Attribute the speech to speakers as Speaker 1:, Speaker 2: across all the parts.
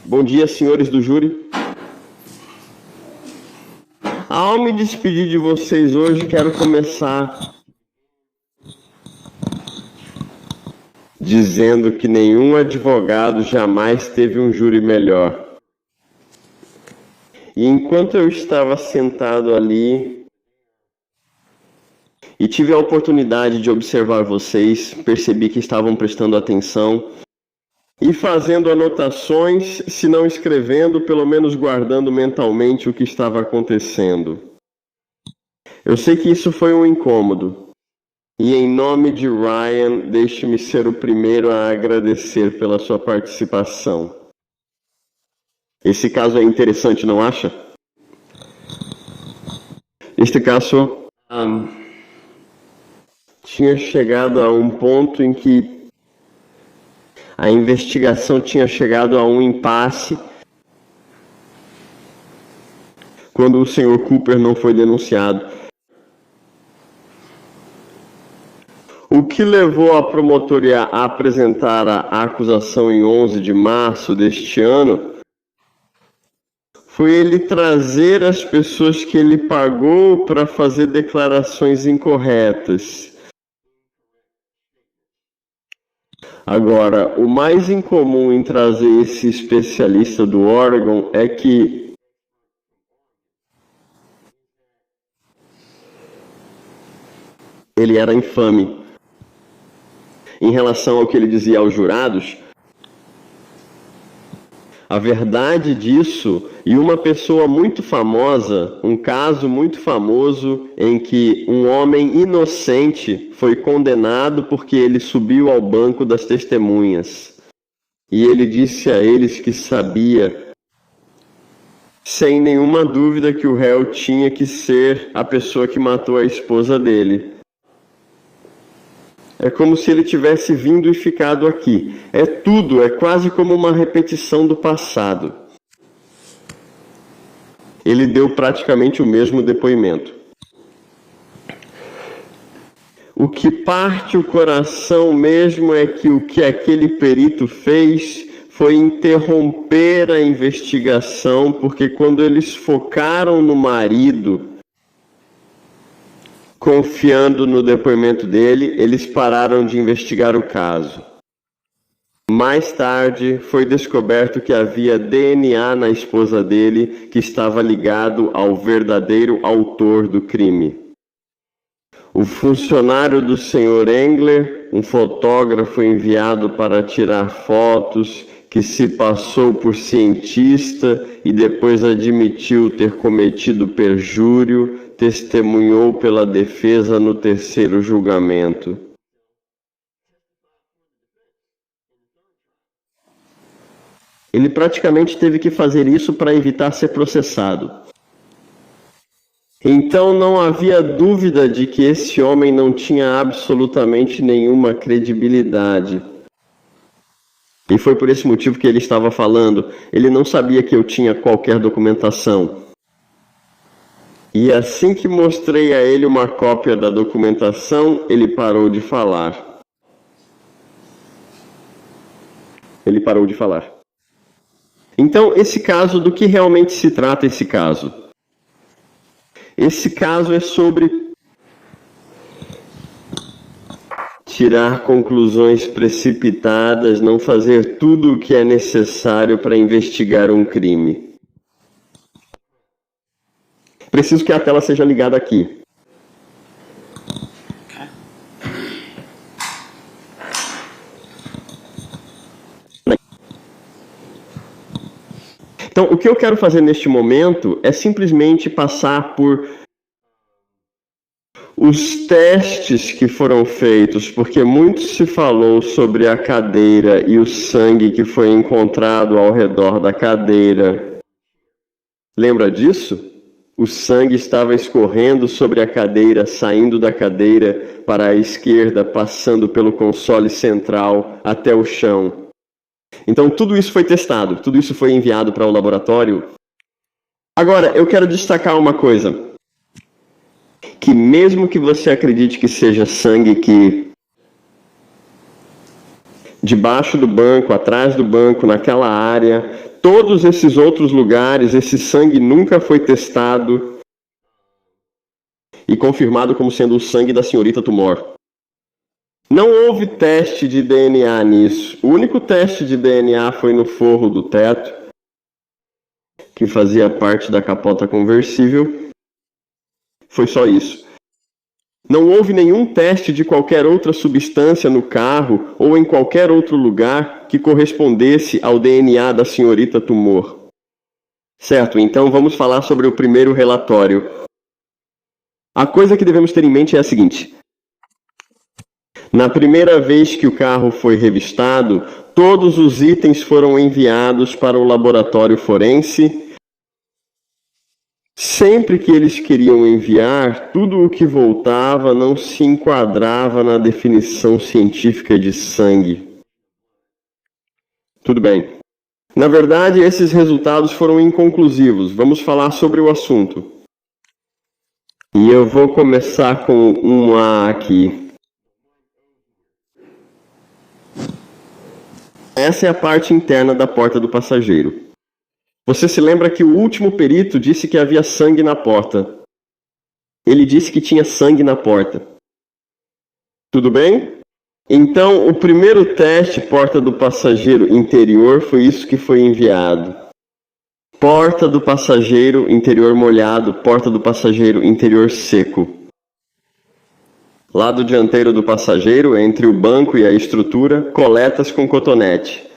Speaker 1: Bom dia, senhores do júri. Ao me despedir de vocês hoje, quero começar dizendo que nenhum advogado jamais teve um júri melhor. E enquanto eu estava sentado ali e tive a oportunidade de observar vocês, percebi que estavam prestando atenção e fazendo anotações, se não escrevendo, pelo menos guardando mentalmente o que estava acontecendo. Eu sei que isso foi um incômodo. E em nome de Ryan, deixe-me ser o primeiro a agradecer pela sua participação. Esse caso é interessante, não acha? Este caso tinha chegado a um ponto em que a investigação tinha chegado a um impasse quando o Sr. Cooper não foi denunciado. O que levou a promotoria a apresentar a acusação em 11 de março deste ano foi ele trazer as pessoas que ele pagou para fazer declarações incorretas. Agora, o mais incomum em trazer esse especialista do Oregon é que ele era infame. Em relação ao que ele dizia aos jurados, a verdade disso, e uma pessoa muito famosa, um caso muito famoso em que um homem inocente foi condenado porque ele subiu ao banco das testemunhas. E ele disse a eles que sabia, sem nenhuma dúvida, que o réu tinha que ser a pessoa que matou a esposa dele. É como se ele tivesse vindo e ficado aqui. É tudo, é quase como uma repetição do passado. Ele deu praticamente o mesmo depoimento. O que parte o coração mesmo é que o que aquele perito fez foi interromper a investigação, porque quando eles focaram no marido, confiando no depoimento dele, eles pararam de investigar o caso. Mais tarde, foi descoberto que havia DNA na esposa dele que estava ligado ao verdadeiro autor do crime. O funcionário do Sr. Engler, um fotógrafo enviado para tirar fotos, que se passou por cientista e depois admitiu ter cometido perjúrio, testemunhou pela defesa no terceiro julgamento. Ele praticamente teve que fazer isso para evitar ser processado. Então não havia dúvida de que esse homem não tinha absolutamente nenhuma credibilidade. E foi por esse motivo que ele estava falando. Ele não sabia que eu tinha qualquer documentação. E assim que mostrei a ele uma cópia da documentação, ele parou de falar. Ele parou de falar. Então, esse caso, do que realmente se trata esse caso? Esse caso é sobre tirar conclusões precipitadas, não fazer tudo o que é necessário para investigar um crime. Preciso que a tela seja ligada aqui. Então, o que eu quero fazer neste momento é simplesmente passar por os testes que foram feitos, porque muito se falou sobre a cadeira e o sangue que foi encontrado ao redor da cadeira. Lembra disso? O sangue estava escorrendo sobre a cadeira, saindo da cadeira para a esquerda, passando pelo console central até o chão. Então tudo isso foi testado, tudo isso foi enviado para o laboratório. Agora, eu quero destacar uma coisa. Que mesmo que você acredite que seja sangue que debaixo do banco, atrás do banco, naquela área, todos esses outros lugares, esse sangue nunca foi testado e confirmado como sendo o sangue da senhorita Tumor. Não houve teste de DNA nisso. O único teste de DNA foi no forro do teto, que fazia parte da capota conversível. Foi só isso. Não houve nenhum teste de qualquer outra substância no carro ou em qualquer outro lugar que correspondesse ao DNA da senhorita Tumor. Certo, então vamos falar sobre o primeiro relatório. A coisa que devemos ter em mente é a seguinte. Na primeira vez que o carro foi revistado, todos os itens foram enviados para o laboratório forense. Sempre que eles queriam enviar, tudo o que voltava não se enquadrava na definição científica de sangue. Tudo bem. Na verdade, esses resultados foram inconclusivos. Vamos falar sobre o assunto. E eu vou começar com uma aqui. Essa é a parte interna da porta do passageiro. Você se lembra que o último perito disse que havia sangue na porta. Ele disse que tinha sangue na porta. Tudo bem? Então, o primeiro teste, porta do passageiro interior, foi isso que foi enviado. Porta do passageiro interior molhado, porta do passageiro interior seco. Lado dianteiro do passageiro, entre o banco e a estrutura, coletas com cotonete.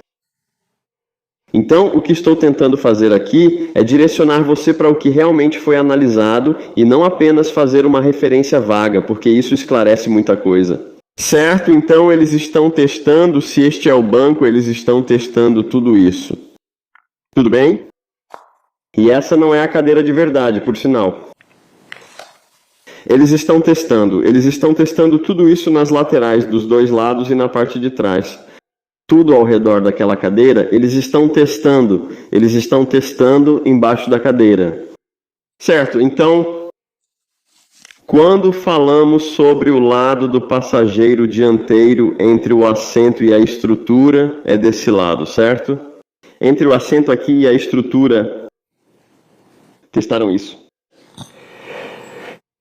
Speaker 1: Então, o que estou tentando fazer aqui é direcionar você para o que realmente foi analisado e não apenas fazer uma referência vaga, porque isso esclarece muita coisa. Certo? Então, eles estão testando, se este é o banco, eles estão testando tudo isso. Tudo bem? E essa não é a cadeira de verdade, por sinal. Eles estão testando tudo isso nas laterais dos dois lados e na parte de trás. Tudo ao redor daquela cadeira, eles estão testando embaixo da cadeira. Certo, então, quando falamos sobre o lado do passageiro dianteiro entre o assento e a estrutura, é desse lado, certo? Entre o assento aqui e a estrutura, testaram isso.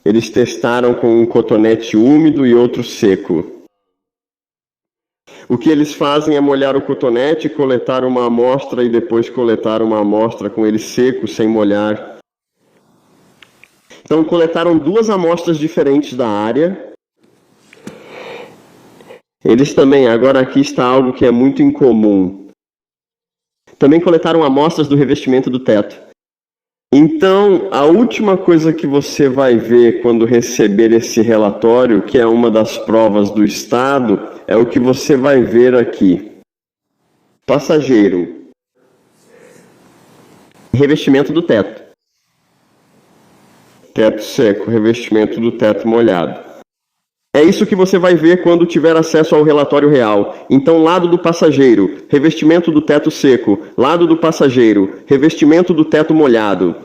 Speaker 1: Eles testaram com um cotonete úmido e outro seco. O que eles fazem é molhar o cotonete, coletar uma amostra e depois coletar uma amostra com ele seco, sem molhar. Então, coletaram duas amostras diferentes da área. Eles também, agora aqui está algo que é muito incomum. Também coletaram amostras do revestimento do teto. Então, a última coisa que você vai ver quando receber esse relatório, que é uma das provas do Estado, é o que você vai ver aqui. Passageiro. Revestimento do teto. Teto seco, revestimento do teto molhado. É isso que você vai ver quando tiver acesso ao relatório real. Então, lado do passageiro, revestimento do teto seco. Lado do passageiro, revestimento do teto molhado.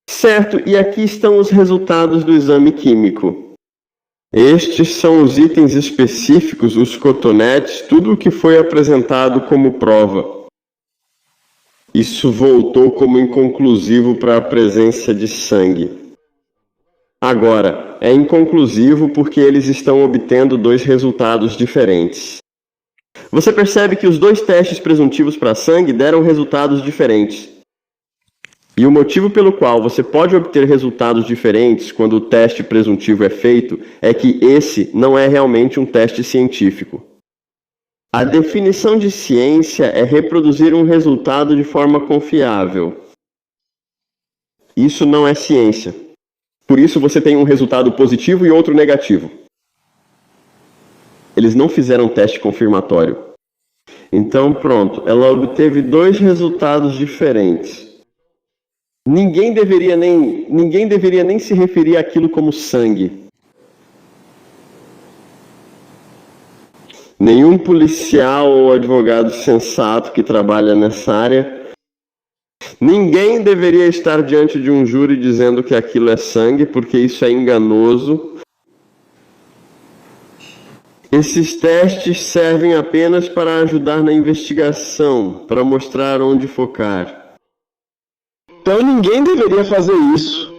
Speaker 1: Certo, e aqui estão os resultados do exame químico. Estes são os itens específicos, os cotonetes, tudo o que foi apresentado como prova. Isso voltou como inconclusivo para a presença de sangue. Agora, é inconclusivo porque eles estão obtendo dois resultados diferentes. Você percebe que os dois testes presuntivos para sangue deram resultados diferentes. E o motivo pelo qual você pode obter resultados diferentes quando o teste presuntivo é feito é que esse não é realmente um teste científico. A definição de ciência é reproduzir um resultado de forma confiável. Isso não é ciência. Por isso você tem um resultado positivo e outro negativo. Eles não fizeram teste confirmatório. Então pronto, ela obteve dois resultados diferentes. Ninguém deveria nem se referir àquilo como sangue. Nenhum policial ou advogado sensato que trabalha nessa área. Ninguém deveria estar diante de um júri dizendo que aquilo é sangue, porque isso é enganoso. Esses testes servem apenas para ajudar na investigação, para mostrar onde focar.
Speaker 2: Então ninguém deveria fazer isso.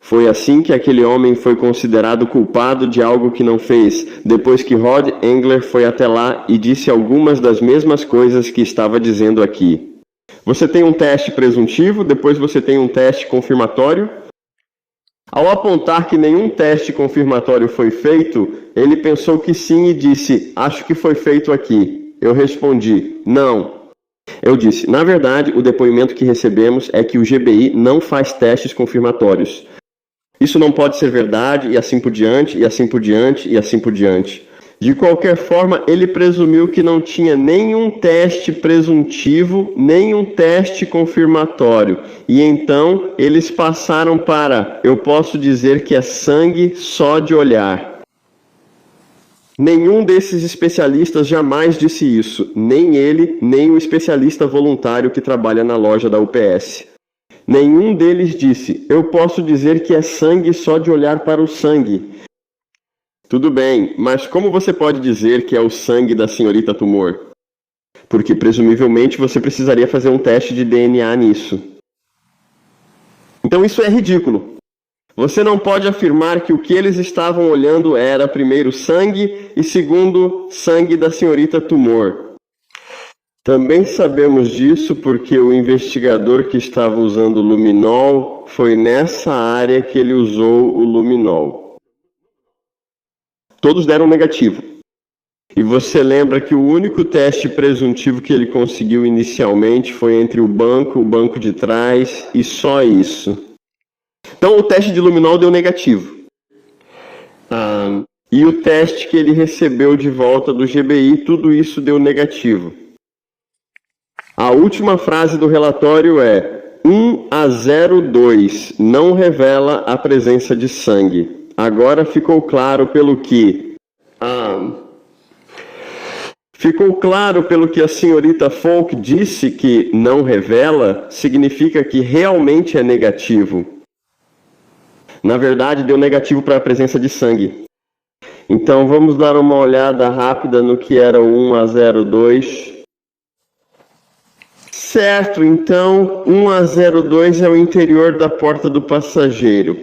Speaker 1: Foi assim que aquele homem foi considerado culpado de algo que não fez, depois que Rod Engler foi até lá e disse algumas das mesmas coisas que estava dizendo aqui. Você tem um teste presuntivo, depois você tem um teste confirmatório. Ao apontar que nenhum teste confirmatório foi feito, ele pensou que sim e disse, acho que foi feito aqui. Eu respondi, não. Eu disse, na verdade, o depoimento que recebemos é que o GBI não faz testes confirmatórios. Isso não pode ser verdade, e assim por diante, e assim por diante, e assim por diante. De qualquer forma, ele presumiu que não tinha nenhum teste presuntivo, nenhum teste confirmatório. E então, eles passaram para, eu posso dizer que é sangue só de olhar. Nenhum desses especialistas jamais disse isso, nem ele, nem o especialista voluntário que trabalha na loja da UPS. Nenhum deles disse, eu posso dizer que é sangue só de olhar para o sangue. Tudo bem, mas como você pode dizer que é o sangue da senhorita Tumor? Porque presumivelmente você precisaria fazer um teste de DNA nisso. Então isso é ridículo. Você não pode afirmar que o que eles estavam olhando era, primeiro, sangue e, segundo, sangue da senhorita Tumor. Também sabemos disso porque o investigador que estava usando o luminol foi nessa área que ele usou o luminol. Todos deram negativo. E você lembra que o único teste presuntivo que ele conseguiu inicialmente foi entre o banco de trás e só isso. Então o teste de luminol deu negativo. E o teste que ele recebeu de volta do GBI, tudo isso deu negativo. A última frase do relatório é 1-0-2, não revela a presença de sangue. Agora ficou claro pelo que... Ficou claro pelo que a senhorita Folk disse que não revela, significa que realmente é negativo. Na verdade, deu negativo para a presença de sangue. Então, vamos dar uma olhada rápida no que era o 1-0-2. Certo, então, 1-0-2 é o interior da porta do passageiro.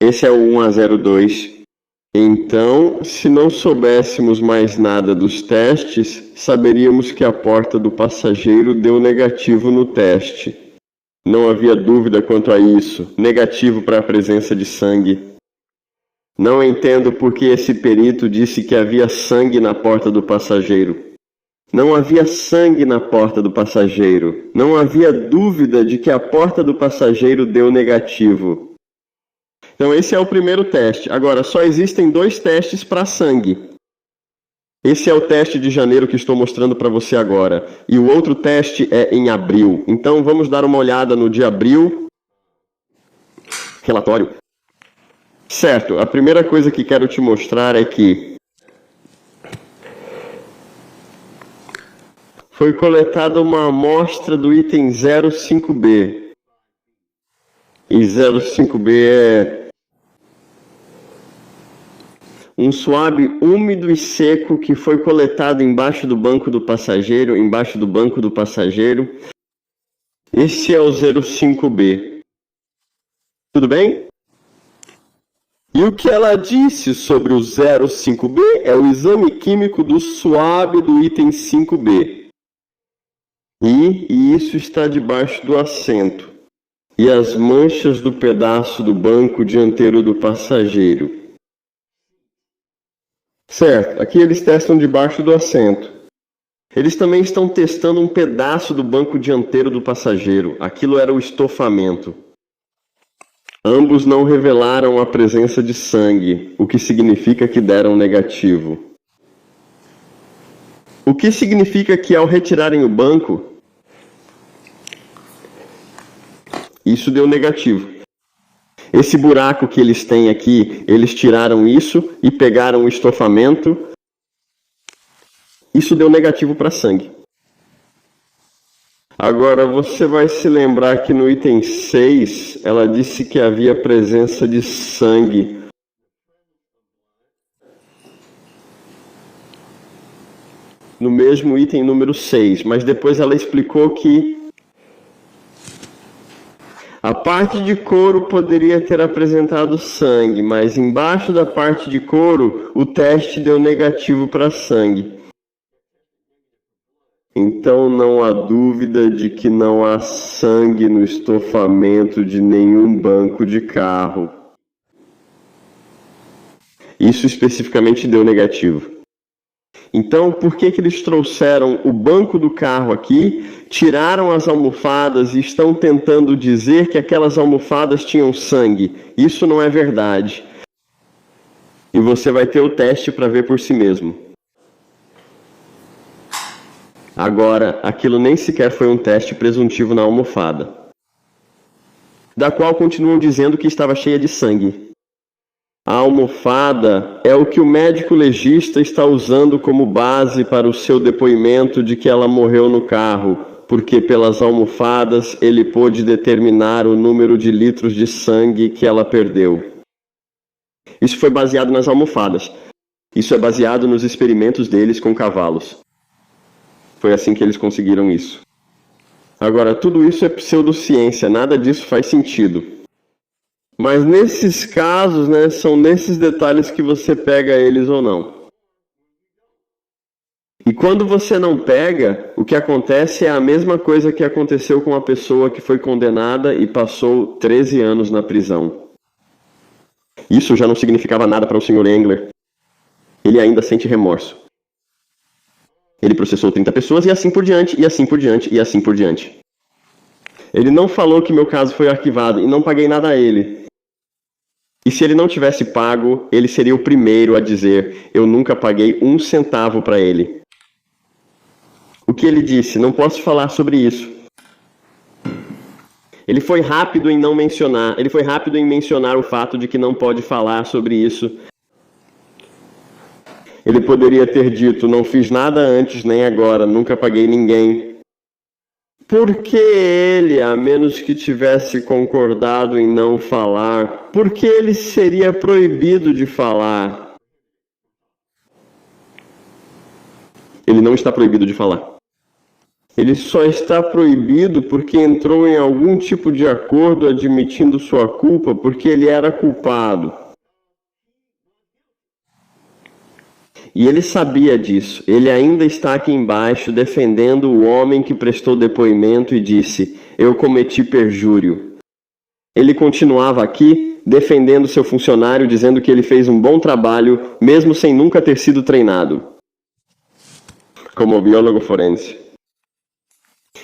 Speaker 1: Esse é o 1-0-2. Então, se não soubéssemos mais nada dos testes, saberíamos que a porta do passageiro deu negativo no teste. Não havia dúvida quanto a isso. Negativo para a presença de sangue. Não entendo por que esse perito disse que havia sangue na porta do passageiro. Não havia sangue na porta do passageiro. Não havia dúvida de que a porta do passageiro deu negativo. Então esse é o primeiro teste. Agora, só existem 2 testes para sangue. Esse é o teste de janeiro que estou mostrando para você agora. E o outro teste é em abril. Então vamos dar uma olhada no de abril. Relatório. Certo, a primeira coisa que quero te mostrar é que foi coletada uma amostra do item 05B. E 05B é um suave úmido e seco que foi coletado embaixo do banco do passageiro, Esse é o 05B. Tudo bem? E o que ela disse sobre o 05B é o exame químico do suave do item 5B. E isso está debaixo do assento. E as manchas do pedaço do banco dianteiro do passageiro. Certo, aqui eles testam debaixo do assento. Eles também estão testando um pedaço do banco dianteiro do passageiro. Aquilo era o estofamento. Ambos não revelaram a presença de sangue, o que significa que deram negativo. O que significa que ao retirarem o banco, isso deu negativo. Esse buraco que eles têm aqui, eles tiraram isso e pegaram o estofamento. Isso deu negativo para sangue. Agora, você vai se lembrar que no item 6, ela disse que havia presença de sangue. no mesmo item número 6, mas depois ela explicou que a parte de couro poderia ter apresentado sangue, mas embaixo da parte de couro o teste deu negativo para sangue. Então não há dúvida de que não há sangue no estofamento de nenhum banco de carro. Isso especificamente deu negativo. Então, por que eles trouxeram o banco do carro aqui, tiraram as almofadas e estão tentando dizer que aquelas almofadas tinham sangue? Isso não é verdade. E você vai ter o teste para ver por si mesmo. Agora, aquilo nem sequer foi um teste presuntivo na almofada, da qual continuam dizendo que estava cheia de sangue. A almofada é o que o médico legista está usando como base para o seu depoimento de que ela morreu no carro, porque pelas almofadas ele pôde determinar o número de litros de sangue que ela perdeu. Isso foi baseado nas almofadas. Isso é baseado nos experimentos deles com cavalos. Foi assim que eles conseguiram isso. Agora, tudo isso é pseudociência, nada disso faz sentido. Mas nesses casos, são nesses detalhes que você pega eles ou não. E quando você não pega, o que acontece é a mesma coisa que aconteceu com a pessoa que foi condenada e passou 13 anos na prisão. Isso já não significava nada para o Sr. Engler. Ele ainda sente remorso. Ele processou 30 pessoas e assim por diante, e assim por diante, e assim por diante. Ele não falou que meu caso foi arquivado e não paguei nada a ele. E se ele não tivesse pago, ele seria o primeiro a dizer: eu nunca paguei 1 centavo para ele. O que ele disse? Não posso falar sobre isso. Ele foi rápido em não mencionar. Ele foi rápido em mencionar o fato de que não pode falar sobre isso. Ele poderia ter dito: não fiz nada antes nem agora, nunca paguei ninguém. Por que ele, a menos que tivesse concordado em não falar, por que ele seria proibido de falar? Ele não está proibido de falar. Ele só está proibido porque entrou em algum tipo de acordo admitindo sua culpa porque ele era culpado. E ele sabia disso. Ele ainda está aqui embaixo defendendo o homem que prestou depoimento e disse: eu cometi perjúrio. Ele continuava aqui defendendo seu funcionário, dizendo que ele fez um bom trabalho, mesmo sem nunca ter sido treinado como biólogo forense.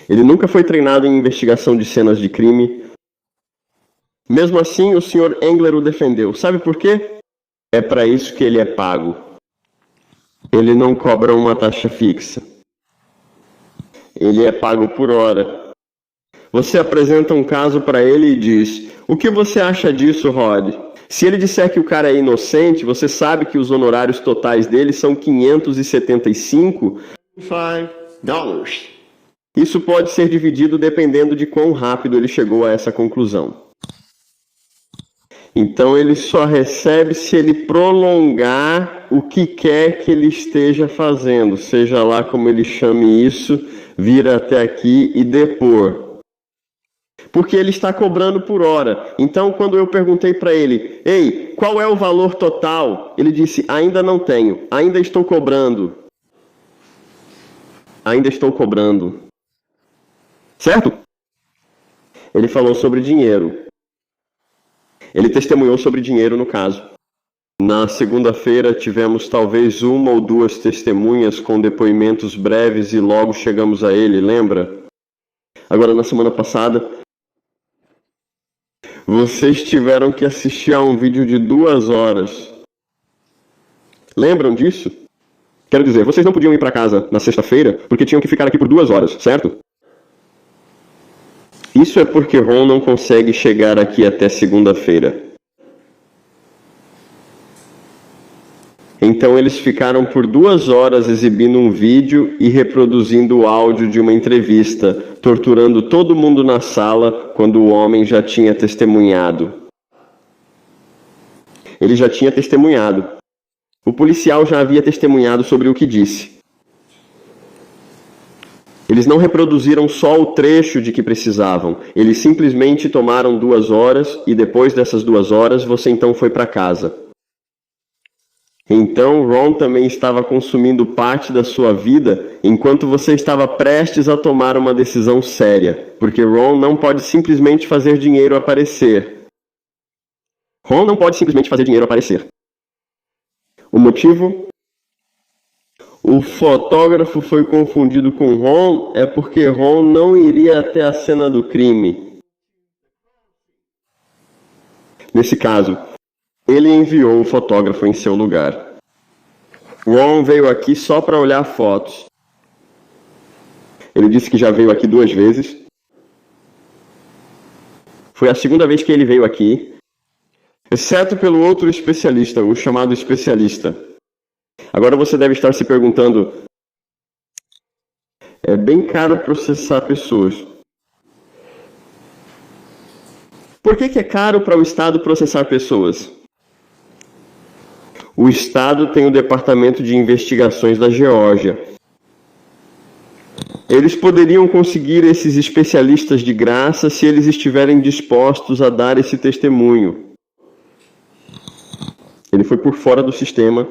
Speaker 1: Ele nunca foi treinado em investigação de cenas de crime. Mesmo assim, o Sr. Engler o defendeu. Sabe por quê? É para isso que ele é pago. Ele não cobra uma taxa fixa. Ele é pago por hora. Você apresenta um caso para ele e diz: o que você acha disso, Rod? Se ele disser que o cara é inocente, você sabe que os honorários totais dele são $575. Isso pode ser dividido dependendo de quão rápido ele chegou a essa conclusão. Então ele só recebe se ele prolongar o que quer que ele esteja fazendo, seja lá como ele chame isso, vir até aqui e depor. Porque ele está cobrando por hora. Então quando eu perguntei para ele: ei, qual é o valor total? Ele disse: ainda não tenho, ainda estou cobrando. Ainda estou cobrando. Certo? Ele falou sobre dinheiro. Ele testemunhou sobre dinheiro no caso. Na segunda-feira tivemos talvez 1 ou 2 testemunhas com depoimentos breves e logo chegamos a ele, lembra? Agora, na semana passada, vocês tiveram que assistir a um vídeo de 2 horas. Lembram disso? Quero dizer, vocês não podiam ir para casa na sexta-feira porque tinham que ficar aqui por 2 horas, certo? Isso é porque Ron não consegue chegar aqui até segunda-feira. Então eles ficaram por 2 horas exibindo um vídeo e reproduzindo o áudio de uma entrevista, torturando todo mundo na sala quando o homem já tinha testemunhado. Ele já tinha testemunhado. O policial já havia testemunhado sobre o que disse. Eles não reproduziram só o trecho de que precisavam. Eles simplesmente tomaram 2 horas e depois dessas 2 horas você então foi para casa. Então Ron também estava consumindo parte da sua vida enquanto você estava prestes a tomar uma decisão séria. Porque Ron não pode simplesmente fazer dinheiro aparecer. Ron não pode simplesmente fazer dinheiro aparecer. O motivo? O fotógrafo foi confundido com Ron é porque Ron não iria até a cena do crime. Nesse caso, ele enviou o fotógrafo em seu lugar. Ron veio aqui só para olhar fotos. Ele disse que já veio aqui 2 vezes. Foi a 2ª vez que ele veio aqui, exceto pelo outro especialista, o chamado especialista. Agora você deve estar se perguntando, é bem caro processar pessoas. Por que é caro para o Estado processar pessoas? O Estado tem o Departamento de Investigações da Geórgia. Eles poderiam conseguir esses especialistas de graça se eles estiverem dispostos a dar esse testemunho. Ele foi por fora do sistema,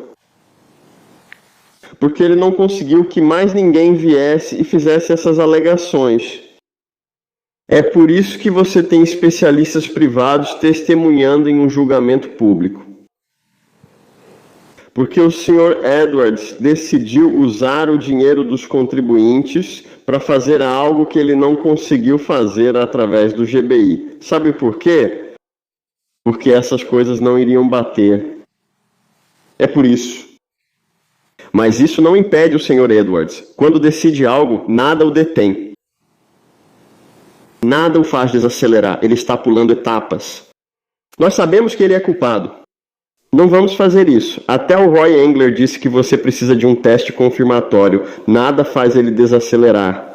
Speaker 1: porque ele não conseguiu que mais ninguém viesse e fizesse essas alegações. É por isso que você tem especialistas privados testemunhando em um julgamento público. Porque o Sr. Edwards decidiu usar o dinheiro dos contribuintes para fazer algo que ele não conseguiu fazer através do GBI. Sabe por quê? Porque essas coisas não iriam bater. É por isso. Mas isso não impede o Sr. Edwards. Quando decide algo, nada o detém. Nada o faz desacelerar. Ele está pulando etapas. Nós sabemos que ele é culpado. Não vamos fazer isso. Até o Roy Engler disse que você precisa de um teste confirmatório. Nada faz ele desacelerar.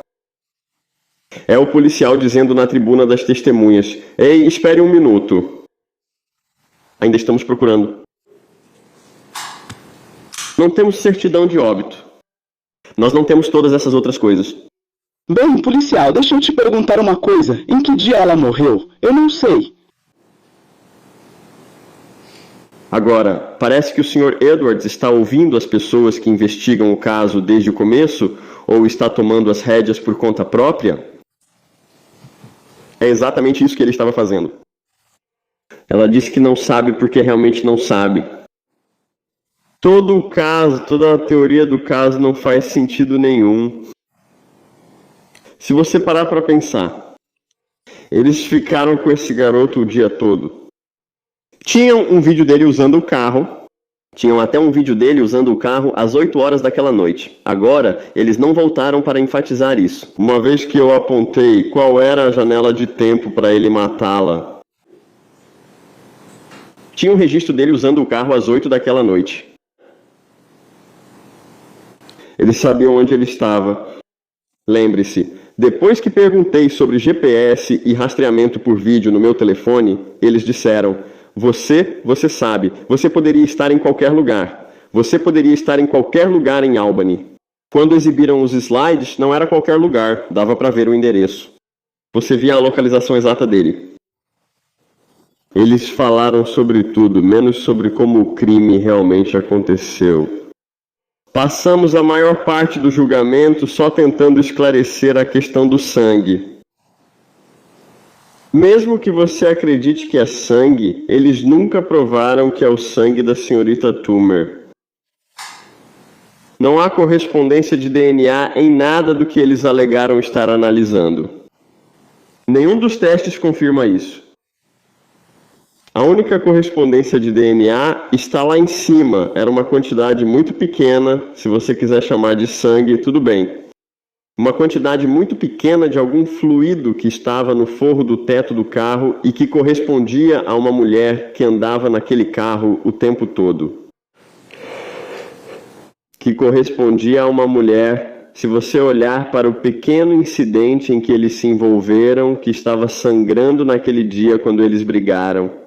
Speaker 1: É o policial dizendo na tribuna das testemunhas: Ei, espere 1 minuto. Ainda estamos procurando. Não temos certidão de óbito. Nós não temos todas essas outras coisas.
Speaker 2: Bem, policial, deixa eu te perguntar uma coisa. Em que dia ela morreu? Eu não sei.
Speaker 1: Agora, parece que o Sr. Edwards está ouvindo as pessoas que investigam o caso desde o começo ou está tomando as rédeas por conta própria? É exatamente isso que ele estava fazendo. Ela disse que não sabe porque realmente não sabe. Todo o caso, toda a teoria do caso não faz sentido nenhum. Se você parar para pensar, eles ficaram com esse garoto o dia todo. Tinham um vídeo dele usando o carro. Tinham até um vídeo dele usando o carro às 8 horas daquela noite. Agora, eles não voltaram para enfatizar isso. Uma vez que eu apontei qual era a janela de tempo para ele matá-la, tinha um registro dele usando o carro às 8 daquela noite. Eles sabiam onde ele estava. Lembre-se, depois que perguntei sobre GPS e rastreamento por vídeo no meu telefone, eles disseram: Você sabe, você poderia estar em qualquer lugar. Você poderia estar em qualquer lugar em Albany. Quando exibiram os slides, não era qualquer lugar, dava para ver o endereço. Você via a localização exata dele. Eles falaram sobre tudo, menos sobre como o crime realmente aconteceu. Passamos a maior parte do julgamento só tentando esclarecer a questão do sangue. Mesmo que você acredite que é sangue, eles nunca provaram que é o sangue da senhorita Toomer. Não há correspondência de DNA em nada do que eles alegaram estar analisando. Nenhum dos testes confirma isso. A única correspondência de DNA está lá em cima. Era uma quantidade muito pequena, se você quiser chamar de sangue, tudo bem. Uma quantidade muito pequena de algum fluido que estava no forro do teto do carro e que correspondia a uma mulher que andava naquele carro o tempo todo. Que correspondia a uma mulher, se você olhar para o pequeno incidente em que eles se envolveram, que estava sangrando naquele dia quando eles brigaram.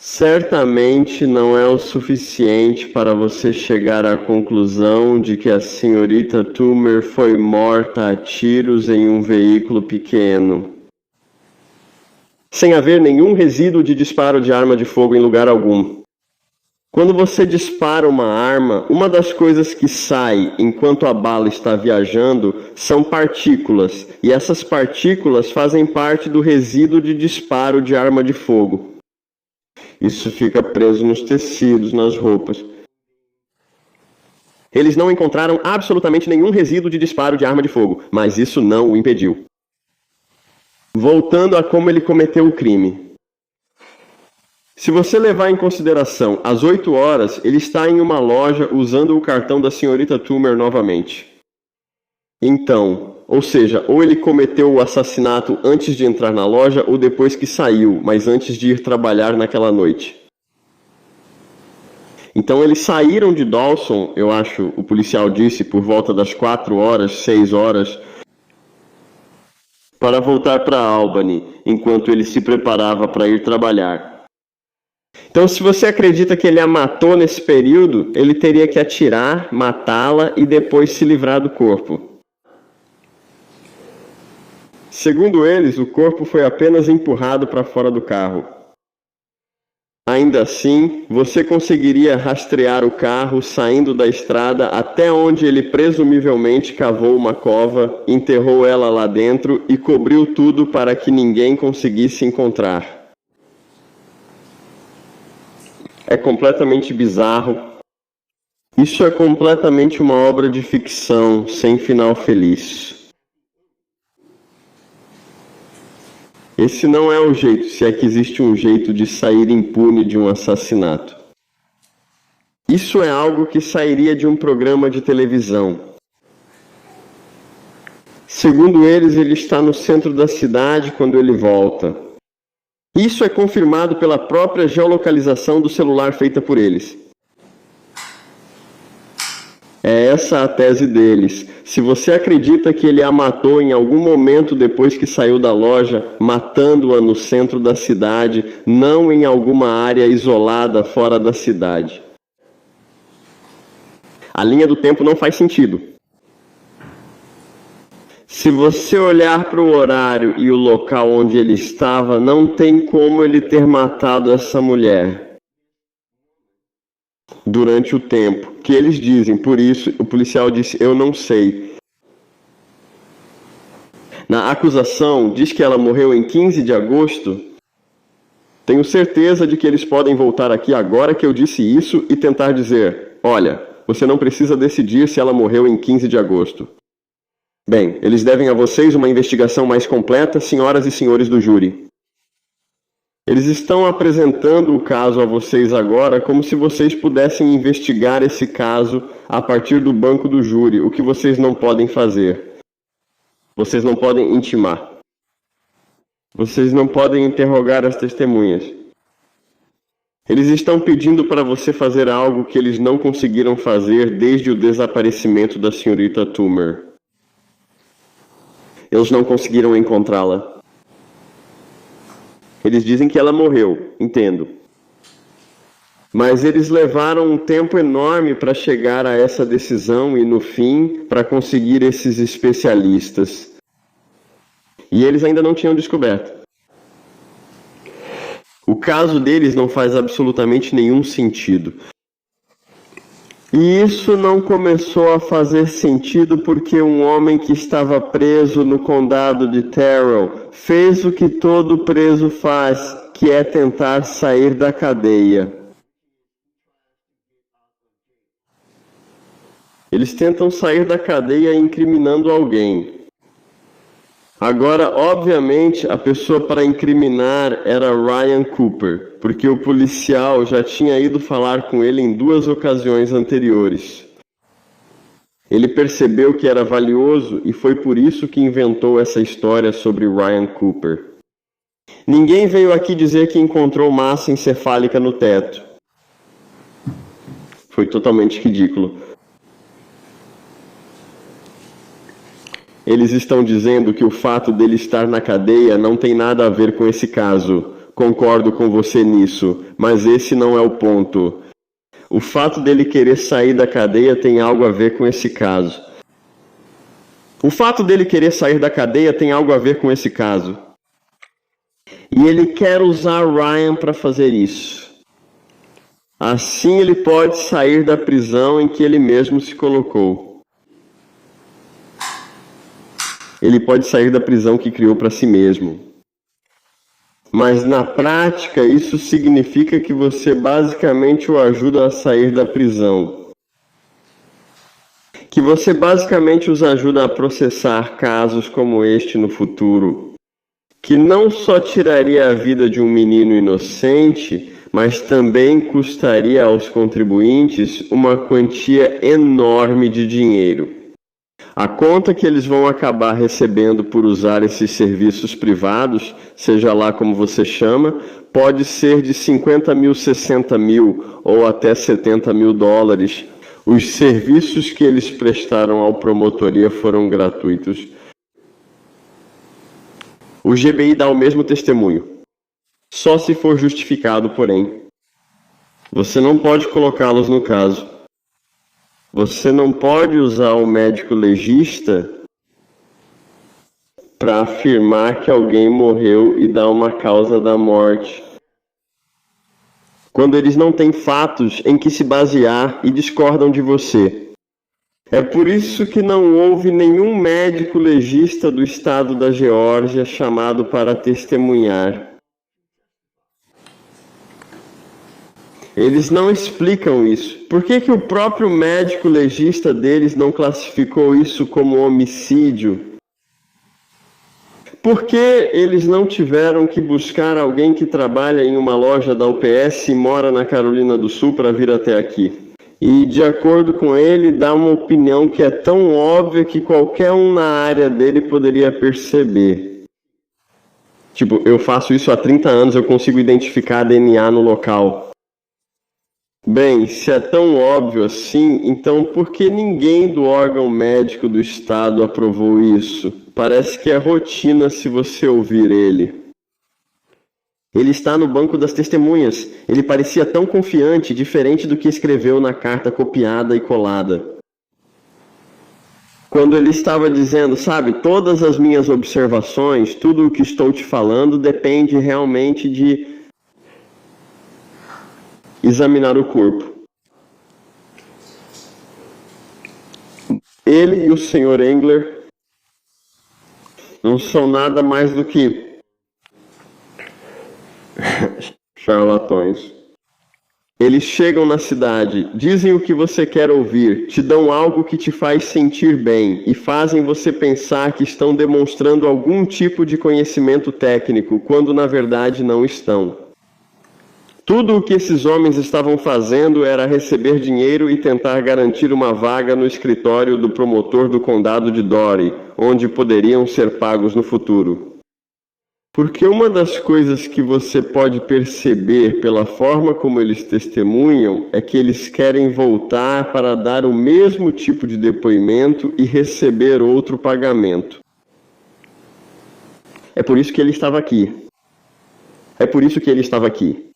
Speaker 1: Certamente não é o suficiente para você chegar à conclusão de que a senhorita Toomer foi morta a tiros em um veículo pequeno, sem haver nenhum resíduo de disparo de arma de fogo em lugar algum. Quando você dispara uma arma, uma das coisas que sai enquanto a bala está viajando são partículas, e essas partículas fazem parte do resíduo de disparo de arma de fogo. Isso fica preso nos tecidos, nas roupas. Eles não encontraram absolutamente nenhum resíduo de disparo de arma de fogo, mas isso não o impediu. Voltando a como ele cometeu o crime. Se você levar em consideração às 8 horas, ele está em uma loja usando o cartão da senhorita Toomer novamente. Então, ou seja, ou ele cometeu o assassinato antes de entrar na loja ou depois que saiu, mas antes de ir trabalhar naquela noite. Então eles saíram de Dawson, eu acho, o policial disse, por volta das 4 horas, 6 horas, para voltar para Albany, enquanto ele se preparava para ir trabalhar. Então, se você acredita que ele a matou nesse período, ele teria que atirar, matá-la e depois se livrar do corpo. Segundo eles, o corpo foi apenas empurrado para fora do carro. Ainda assim, você conseguiria rastrear o carro saindo da estrada até onde ele presumivelmente cavou uma cova, enterrou ela lá dentro e cobriu tudo para que ninguém conseguisse encontrar. É completamente bizarro. Isso é completamente uma obra de ficção, sem final feliz. Esse não é o jeito, se é que existe um jeito de sair impune de um assassinato. Isso é algo que sairia de um programa de televisão. Segundo eles, ele está no centro da cidade quando ele volta. Isso é confirmado pela própria geolocalização do celular feita por eles. É essa a tese deles. Se você acredita que ele a matou em algum momento depois que saiu da loja, matando-a no centro da cidade, não em alguma área isolada fora da cidade. A linha do tempo não faz sentido. Se você olhar para o horário e o local onde ele estava, não tem como ele ter matado essa mulher durante o tempo que eles dizem. Por isso, o policial disse, eu não sei. Na acusação, diz que ela morreu em 15 de agosto. Tenho certeza de que eles podem voltar aqui agora que eu disse isso e tentar dizer, olha, você não precisa decidir se ela morreu em 15 de agosto. Bem, eles devem a vocês uma investigação mais completa, senhoras e senhores do júri. Eles estão apresentando o caso a vocês agora como se vocês pudessem investigar esse caso a partir do banco do júri, o que vocês não podem fazer. Vocês não podem intimar. Vocês não podem interrogar as testemunhas. Eles estão pedindo para você fazer algo que eles não conseguiram fazer desde o desaparecimento da senhorita Toomer. Eles não conseguiram encontrá-la. Eles dizem que ela morreu, entendo. Mas eles levaram um tempo enorme para chegar a essa decisão e, no fim, para conseguir esses especialistas. E eles ainda não tinham descoberto. O caso deles não faz absolutamente nenhum sentido. E isso não começou a fazer sentido porque um homem que estava preso no condado de Terrell fez o que todo preso faz, que é tentar sair da cadeia. Eles tentam sair da cadeia incriminando alguém. Agora, obviamente, a pessoa para incriminar era Ryan Cooper, porque o policial já tinha ido falar com ele em 2 ocasiões anteriores. Ele percebeu que era valioso e foi por isso que inventou essa história sobre Ryan Cooper. Ninguém veio aqui dizer que encontrou massa encefálica no teto. Foi totalmente ridículo. Eles estão dizendo que o fato dele estar na cadeia não tem nada a ver com esse caso, Concordo com você nisso, mas esse não é o ponto. O fato dele querer sair da cadeia tem algo a ver com esse caso. O fato dele querer sair da cadeia tem algo a ver com esse caso. E ele quer usar Ryan para fazer isso. Assim ele pode sair da prisão em que ele mesmo se colocou. Ele pode sair da prisão que criou para si mesmo. Mas na prática, isso significa que você basicamente o ajuda a sair da prisão. Que você basicamente os ajuda a processar casos como este no futuro. Que não só tiraria a vida de um menino inocente, mas também custaria aos contribuintes uma quantia enorme de dinheiro. A conta que eles vão acabar recebendo por usar esses serviços privados, seja lá como você chama, pode ser de 50 mil, 60 mil ou até 70 mil dólares. Os serviços que eles prestaram ao promotoria foram gratuitos. O GBI dá o mesmo testemunho, só se for justificado, porém. Você não pode colocá-los no caso. Você não pode usar o médico legista para afirmar que alguém morreu e dar uma causa da morte, quando eles não têm fatos em que se basear e discordam de você. É por isso que não houve nenhum médico legista do estado da Geórgia chamado para testemunhar. Eles não explicam isso. Por que o próprio médico legista deles não classificou isso como homicídio? Por que eles não tiveram que buscar alguém que trabalha em uma loja da UPS e mora na Carolina do Sul para vir até aqui? E, de acordo com ele, dá uma opinião que é tão óbvia que qualquer um na área dele poderia perceber. Tipo, eu faço isso há 30 anos, eu consigo identificar DNA no local. Bem, se é tão óbvio assim, então por que ninguém do órgão médico do estado aprovou isso? Parece que é rotina se você ouvir ele. Ele está no banco das testemunhas. Ele parecia tão confiante, diferente do que escreveu na carta copiada e colada. Quando ele estava dizendo, sabe, todas as minhas observações, tudo o que estou te falando depende realmente de examinar o corpo. Ele e o Sr. Engler não são nada mais do que charlatões. Eles chegam na cidade, dizem o que você quer ouvir, te dão algo que te faz sentir bem e fazem você pensar que estão demonstrando algum tipo de conhecimento técnico, quando na verdade não estão. Tudo o que esses homens estavam fazendo era receber dinheiro e tentar garantir uma vaga no escritório do promotor do condado de Dory, onde poderiam ser pagos no futuro. Porque uma das coisas que você pode perceber pela forma como eles testemunham é que eles querem voltar para dar o mesmo tipo de depoimento e receber outro pagamento. É por isso que ele estava aqui. É por isso que ele estava aqui.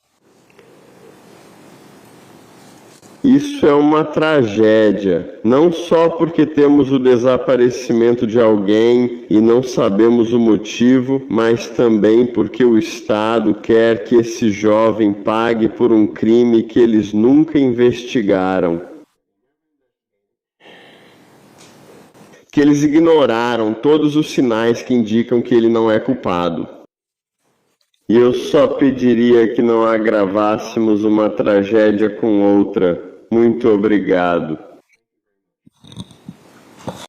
Speaker 1: Isso é uma tragédia, não só porque temos o desaparecimento de alguém e não sabemos o motivo, mas também porque o Estado quer que esse jovem pague por um crime que eles nunca investigaram. Que eles ignoraram todos os sinais que indicam que ele não é culpado. E eu só pediria que não agravássemos uma tragédia com outra. Muito obrigado.